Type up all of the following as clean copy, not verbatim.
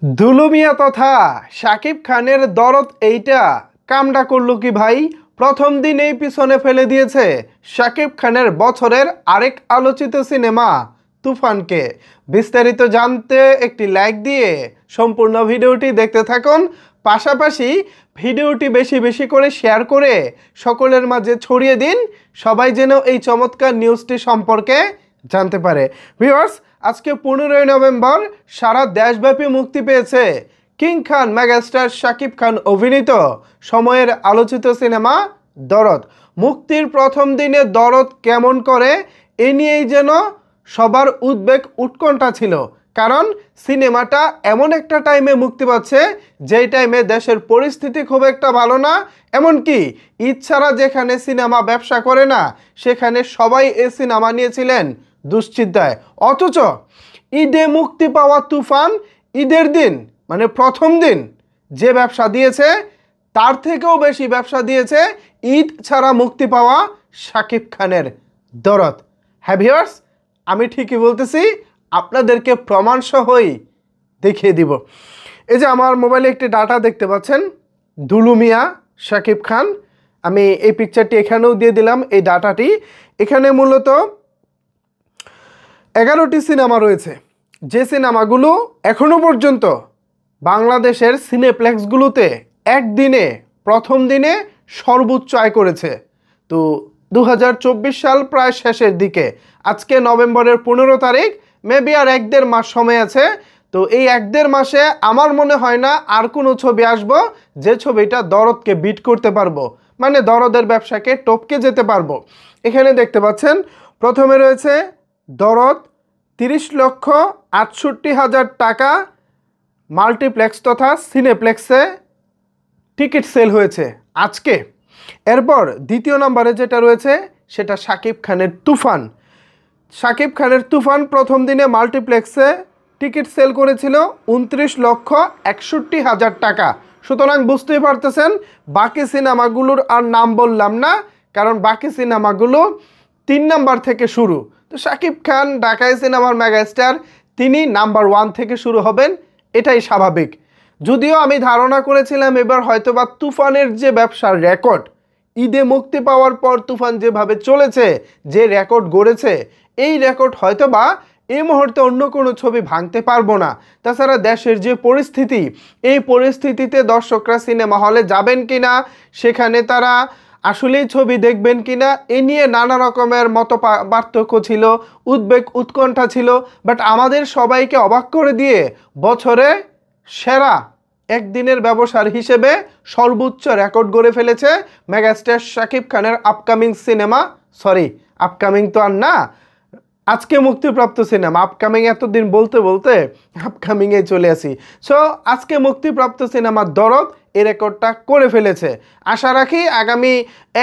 দুলু মিয়া তথা শাকিব খানের দরদ এইটা কামডা করলো কি ভাই। প্রথম দিনেই পিছনে ফেলে দিয়েছে শাকিব খানের বছরের আরেক আলোচিত সিনেমা তুফানকে। বিস্তারিত জানতে একটি লাইক দিয়ে সম্পূর্ণ ভিডিওটি দেখতে থাকুন। পাশাপাশি ভিডিওটি বেশি বেশি করে শেয়ার করে সকলের মাঝে ছড়িয়ে দিন, সবাই যেন এই চমৎকার নিউজটি সম্পর্কে জানতে পারে। ভিউয়ার্স, আজকে 15ই নভেম্বর সারা দেশব্যাপী মুক্তি পেয়েছে কিং খান মেগাস্টার শাকিব খান অভিনীত সময়ের আলোচিত সিনেমা দরদ। মুক্তির প্রথম দিনে দরদ কেমন করে এ নিয়েই যেন সবার উদ্বেগ উৎকণ্ঠা ছিল, কারণ সিনেমাটা এমন একটা টাইমে মুক্তি পাচ্ছে যেই টাইমে দেশের পরিস্থিতি খুব একটা ভালো না, এমনকি ঈদ ছাড়া যেখানে সিনেমা ব্যবসা করে না সেখানে সবাই এই সিনেমা নিয়েছিলেন দুশ্চিন্তায়। অথচ ঈদে মুক্তি পাওয়া তুফান ঈদের দিন মানে প্রথম দিন যে ব্যবসা দিয়েছে তার থেকেও বেশি ব্যবসা দিয়েছে ঈদ ছাড়া মুক্তি পাওয়া শাকিব খানের দরদ। হ্যাঁ ভিউয়ার্স, আমি ঠিকই বলতেছি, আপনাদেরকে প্রমাণ সহই দেখিয়ে দিব। এই যে আমার মোবাইলে একটি ডাটা দেখতে পাচ্ছেন, দুলু মিয়া শাকিব খান। আমি এই পিকচারটি এখানেও দিয়ে দিলাম, এই ডাটাটি। এখানে মূলত 11টি সিনেমা রয়েছে, যে সিনেমাগুলো এখনো পর্যন্ত বাংলাদেশের সিনেপ্লেক্সগুলোতে একদিনে প্রথম দিনে সর্বোচ্চ আয় করেছে। তো 2024 সাল প্রায় শেষের দিকে, আজকে নভেম্বরের 15 তারিখ, মেবি আর 1-1.5 মাস সময় আছে। তো এই 1-1.5 মাসে আমার মনে হয় না আর কোনো ছবি আসবো যে ছবিটা দরদকে বিট করতে পারবো, মানে দরদের ব্যবসাকে টপকে যেতে পারবো। এখানে দেখতে পাচ্ছেন প্রথমে রয়েছে দরদ, 30,68,000 টাকা মাল্টিপ্লেক্স তথা সিনেপ্লেক্সে টিকিট সেল হয়েছে আজকে। এরপর দ্বিতীয় নম্বরে যেটা রয়েছে সেটা শাকিব খানের তুফান। শাকিব খানের তুফান প্রথম দিনে মাল্টিপ্লেক্সে টিকিট সেল করেছিল 29,61,000 টাকা। সুতরাং বুঝতেই পারতেছেন বাকি সিনেমাগুলোর আর নাম বললাম না, কারণ বাকি সিনেমাগুলো 3 নাম্বার থেকে শুরু। তো শাকিব খান ঢাকাই সিনেমার মেগাস্টার, তিনি নাম্বার 1 থেকে শুরু হবেন, এটাই স্বাভাবিক। যদিও আমি ধারণা করেছিলাম এবার হয়তোবা তুফানের যে ব্যবসার রেকর্ড, ঈদে মুক্তি পাওয়ার পর তুফান যেভাবে চলেছে, যে রেকর্ড গড়েছে, এই রেকর্ড হয়তোবা এই মুহূর্তে অন্য কোনো ছবি ভাঙতে পারবো না। তাছাড়া দেশের যে পরিস্থিতি, এই পরিস্থিতিতে দর্শকরা সিনেমা হলে যাবেন কিনা, সেখানে তারা আসলেই ছবি দেখবেন কিনা, এ নিয়ে নানা রকমের মত পার্থক্য ছিল, উদ্বেগ উৎকণ্ঠা ছিল। বাট আমাদের সবাইকে অবাক করে দিয়ে বছরে সেরা একদিনের ব্যবসার হিসেবে সর্বোচ্চ রেকর্ড গড়ে ফেলেছে মেগাস্টার শাকিব খানের আপকামিং সিনেমা, সরি আপকামিং তো আর না, আজকে মুক্তিপ্রাপ্ত সিনেমা। আপকামিং এতদিন বলতে বলতে আপকামিংয়ে চলে আসি। সো আজকে মুক্তিপ্রাপ্ত সিনেমা দরদ এই রেকর্ডটা করে ফেলেছে। আশা রাখি আগামী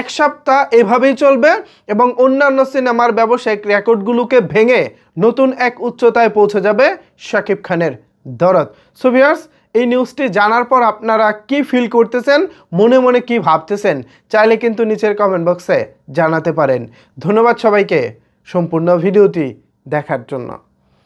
1 সপ্তাহ এভাবেই চলবে এবং অন্যান্য সিনেমার ব্যবসায়িক রেকর্ডগুলোকে ভেঙে নতুন এক উচ্চতায় পৌঁছে যাবে শাকিব খানের দরদ। সো ভিউয়ার্স, এই নিউজটি জানার পর আপনারা কি ফিল করতেছেন, মনে মনে কি ভাবতেছেন, চাইলে কিন্তু নিচের কমেন্ট বক্সে জানাতে পারেন। ধন্যবাদ সবাইকে সম্পূর্ণ ভিডিওটি দেখার জন্য।